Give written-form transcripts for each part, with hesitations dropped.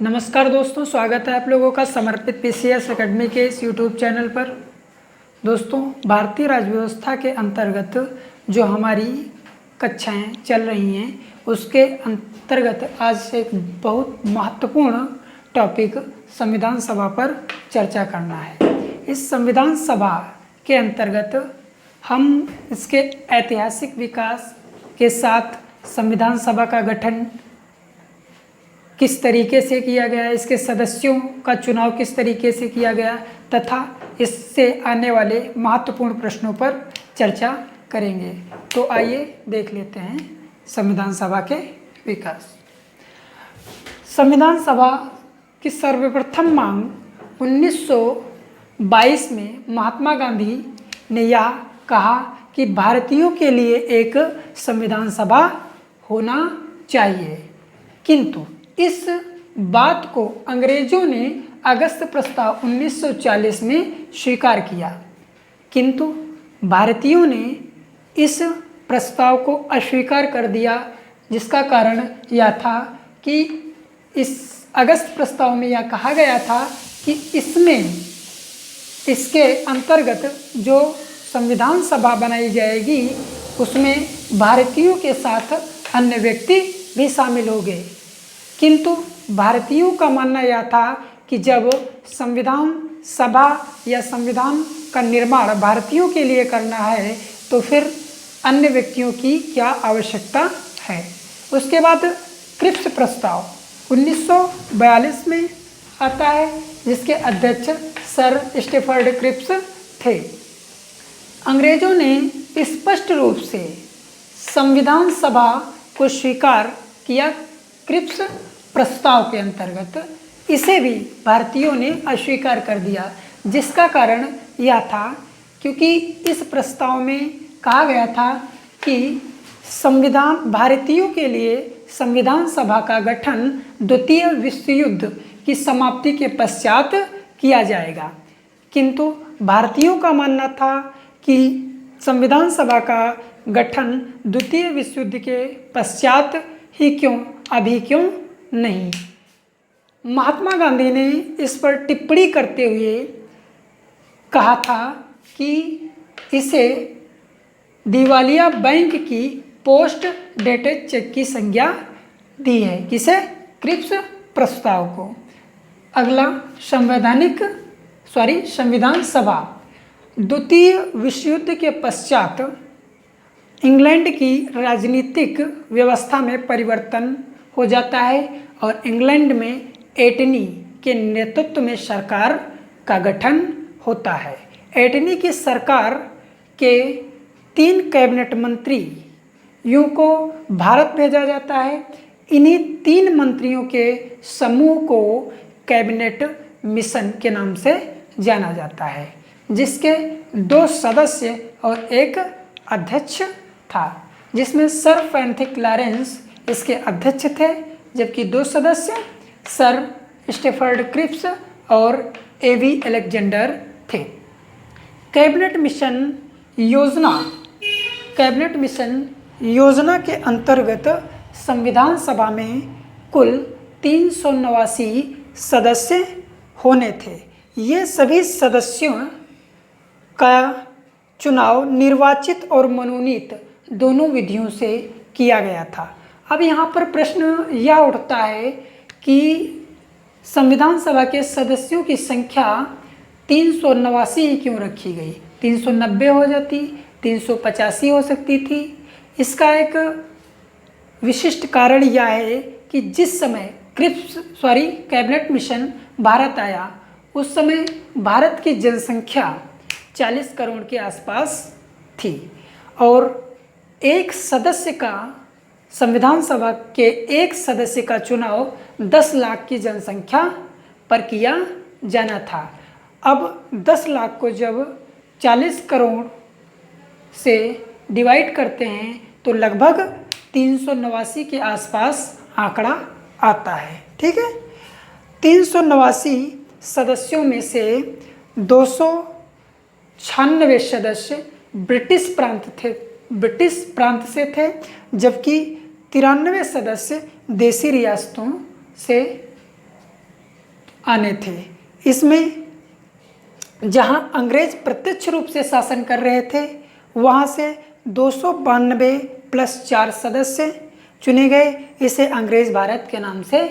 नमस्कार दोस्तों, स्वागत है आप लोगों का समर्पित पीसीएस एकेडमी के इस यूट्यूब चैनल पर। दोस्तों, भारतीय राज्य व्यवस्था के अंतर्गत जो हमारी कक्षाएं चल रही हैं उसके अंतर्गत आज एक बहुत महत्वपूर्ण टॉपिक संविधान सभा पर चर्चा करना है। इस संविधान सभा के अंतर्गत हम इसके ऐतिहासिक विकास के साथ संविधान सभा का गठन किस तरीके से किया गया, इसके सदस्यों का चुनाव किस तरीके से किया गया तथा इससे आने वाले महत्वपूर्ण प्रश्नों पर चर्चा करेंगे। तो आइए देख लेते हैं संविधान सभा के विकास। संविधान सभा की सर्वप्रथम मांग 1922 में महात्मा गांधी ने यह कहा कि भारतीयों के लिए एक संविधान सभा होना चाहिए, किंतु इस बात को अंग्रेजों ने अगस्त प्रस्ताव 1940 में स्वीकार किया, किंतु भारतीयों ने इस प्रस्ताव को अस्वीकार कर दिया, जिसका कारण यह था कि इस अगस्त प्रस्ताव में यह कहा गया था कि इसके अंतर्गत जो संविधान सभा बनाई जाएगी उसमें भारतीयों के साथ अन्य व्यक्ति भी शामिल हो गए। किंतु भारतीयों का मानना यह था कि जब संविधान सभा या संविधान का निर्माण भारतीयों के लिए करना है तो फिर अन्य व्यक्तियों की क्या आवश्यकता है। उसके बाद क्रिप्स प्रस्ताव 1942 में आता है, जिसके अध्यक्ष सर स्टेफर्ड क्रिप्स थे। अंग्रेजों ने स्पष्ट रूप से संविधान सभा को स्वीकार किया क्रिप्स प्रस्ताव के अंतर्गत, इसे भी भारतीयों ने अस्वीकार कर दिया, जिसका कारण यह था क्योंकि इस प्रस्ताव में कहा गया था कि संविधान भारतीयों के लिए संविधान सभा का गठन द्वितीय विश्व युद्ध की समाप्ति के पश्चात किया जाएगा, किंतु भारतीयों का मानना था कि संविधान सभा का गठन द्वितीय विश्व युद्ध के पश्चात ही क्यों, अभी क्यों नहीं। महात्मा गांधी ने इस पर टिप्पणी करते हुए कहा था कि इसे दिवालिया बैंक की पोस्ट डेटेड चेक की संज्ञा दी है। किसे? क्रिप्स प्रस्ताव को। अगला संविधान सभा द्वितीय विश्व युद्ध के पश्चात इंग्लैंड की राजनीतिक व्यवस्था में परिवर्तन हो जाता है और इंग्लैंड में एटनी के नेतृत्व में सरकार का गठन होता है। एटनी की सरकार के 3 कैबिनेट मंत्रियों को भारत भेजा जाता है। इन्हीं 3 मंत्रियों के समूह को कैबिनेट मिशन के नाम से जाना जाता है, जिसके 2 सदस्य और 1 अध्यक्ष था, जिसमें सर फ्रैंथिक लॉरेंस इसके अध्यक्ष थे, जबकि 2 सदस्य सर स्टेफर्ड क्रिप्स और एवी अलेक्जेंडर थे। कैबिनेट मिशन योजना के अंतर्गत संविधान सभा में कुल 389 सदस्य होने थे। ये सभी सदस्यों का चुनाव निर्वाचित और मनोनीत दोनों विधियों से किया गया था। अब यहाँ पर प्रश्न यह उठता है कि संविधान सभा के सदस्यों की संख्या 389 ही क्यों रखी गई? 390 हो जाती, 385 हो सकती थी। इसका एक विशिष्ट कारण यह है कि जिस समय कैबिनेट मिशन भारत आया उस समय भारत की जनसंख्या 40 करोड़ के आसपास थी और संविधान सभा के एक सदस्य का चुनाव 10 लाख की जनसंख्या पर किया जाना था। अब 10 लाख को जब 40 करोड़ से डिवाइड करते हैं तो लगभग 389 के आसपास आंकड़ा आता है। ठीक है, 389 सदस्यों में से 296 सदस्य ब्रिटिश प्रांत से थे, जबकि 93 सदस्य देसी रियासतों से आने थे। इसमें जहां अंग्रेज प्रत्यक्ष रूप से शासन कर रहे थे वहां से 292 + 4 सदस्य चुने गए। इसे अंग्रेज भारत के नाम से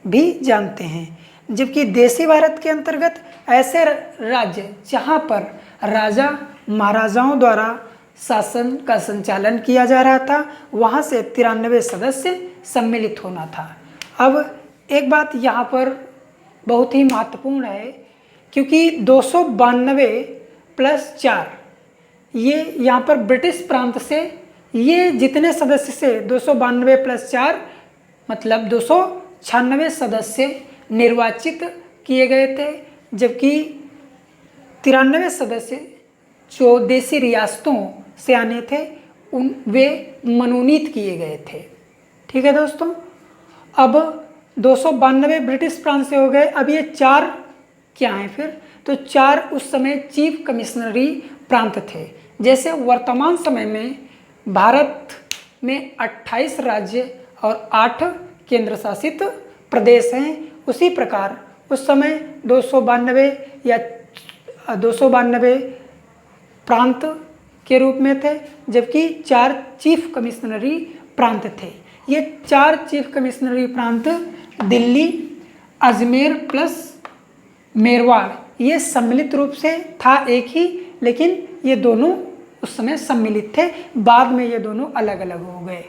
भी जानते हैं। जबकि देसी भारत के अंतर्गत ऐसे राज्य जहां पर राजा महाराजाओं द्वारा शासन का संचालन किया जा रहा था वहां से 93 सदस्य सम्मिलित होना था। अब एक बात यहाँ पर बहुत ही महत्वपूर्ण है, क्योंकि 292 + 4 ये यहाँ पर ब्रिटिश प्रांत से ये जितने सदस्य से 292 + 4 मतलब 296 सदस्य निर्वाचित किए गए थे, जबकि 93 सदस्य जो देसी रियासतों से आने थे वे मनोनीत किए गए थे। ठीक है दोस्तों, अब 292 ब्रिटिश प्रांत से हो गए। अब ये 4 क्या हैं फिर? तो 4 उस समय चीफ कमिश्नरी प्रांत थे। जैसे वर्तमान समय में भारत में 28 राज्य और 8 केंद्र शासित प्रदेश हैं, उसी प्रकार उस समय 292 या 292 प्रांत के रूप में थे, जबकि 4 चीफ कमिश्नरी प्रांत थे। ये 4 चीफ कमिश्नरी प्रांत दिल्ली, अजमेर प्लस मेरवाड़ ये सम्मिलित रूप से था एक ही, लेकिन ये दोनों उस समय सम्मिलित थे, बाद में ये दोनों अलग अलग हो गए।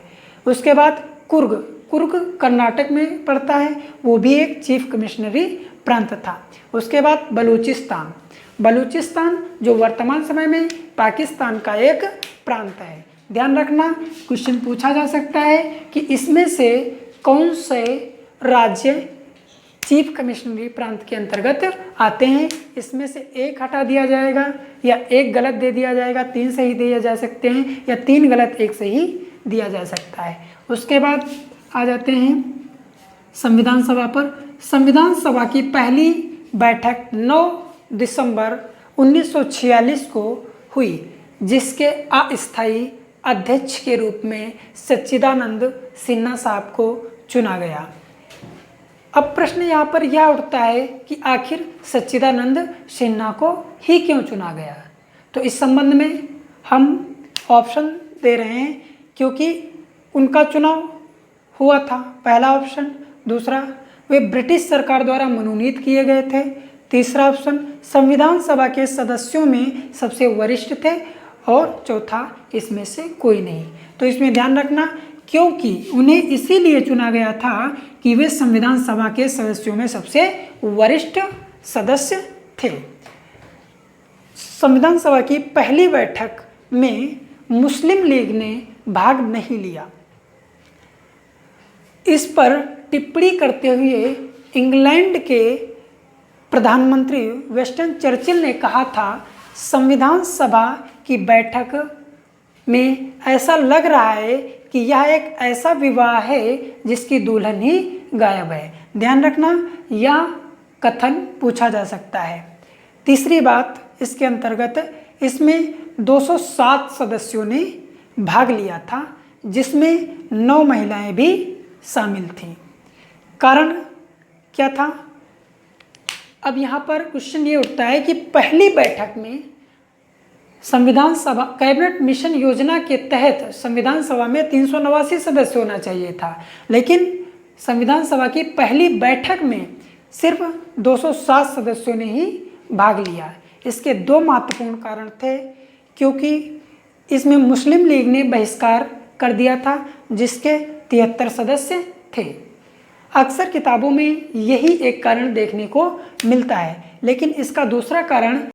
उसके बाद कुर्ग कर्नाटक में पड़ता है, वो भी एक चीफ कमिश्नरी प्रांत था। उसके बाद बलूचिस्तान जो वर्तमान समय में पाकिस्तान का एक प्रांत है। ध्यान रखना, क्वेश्चन पूछा जा सकता है कि इसमें से कौन से राज्य चीफ कमिश्नरी प्रांत के अंतर्गत आते हैं। इसमें से एक हटा दिया जाएगा या एक गलत दे दिया जाएगा, 3 सही दिए जा सकते हैं या 3 गलत 1 सही दिया जा सकता है। उसके बाद आ जाते हैं संविधान सभा पर। संविधान सभा की पहली बैठक 9 दिसंबर 1946 को हुई, जिसके अस्थायी अध्यक्ष के रूप में सच्चिदानंद सिन्हा साहब को चुना गया। अब प्रश्न यहाँ पर यह उठता है कि आखिर सच्चिदानंद सिन्हा को ही क्यों चुना गया। तो इस संबंध में हम ऑप्शन दे रहे हैं, क्योंकि उनका चुनाव हुआ था, पहला ऑप्शन। दूसरा, वे ब्रिटिश सरकार द्वारा मनोनीत किए गए थे। तीसरा ऑप्शन, संविधान सभा के सदस्यों में सबसे वरिष्ठ थे। और चौथा, इसमें से कोई नहीं। तो इसमें ध्यान रखना, क्योंकि उन्हें इसीलिए चुना गया था कि वे संविधान सभा के सदस्यों में सबसे वरिष्ठ सदस्य थे। संविधान सभा की पहली बैठक में मुस्लिम लीग ने भाग नहीं लिया। इस पर टिप्पणी करते हुए इंग्लैंड के प्रधानमंत्री विंस्टन चर्चिल ने कहा था, संविधान सभा की बैठक में ऐसा लग रहा है कि यह एक ऐसा विवाह है जिसकी दुल्हन ही गायब है। ध्यान रखना, यह कथन पूछा जा सकता है। तीसरी बात इसके अंतर्गत, इसमें 207 सदस्यों ने भाग लिया था, जिसमें 9 महिलाएं भी शामिल थीं। कारण क्या था? अब यहाँ पर क्वेश्चन ये उठता है कि पहली बैठक में संविधान सभा कैबिनेट मिशन योजना के तहत संविधान सभा में 389 सदस्य होना चाहिए था, लेकिन संविधान सभा की पहली बैठक में सिर्फ 207 सदस्यों ने ही भाग लिया। इसके 2 महत्वपूर्ण कारण थे, क्योंकि इसमें मुस्लिम लीग ने बहिष्कार कर दिया था, जिसके 73 सदस्य थे। अक्सर किताबों में यही एक कारण देखने को मिलता है, लेकिन इसका दूसरा कारण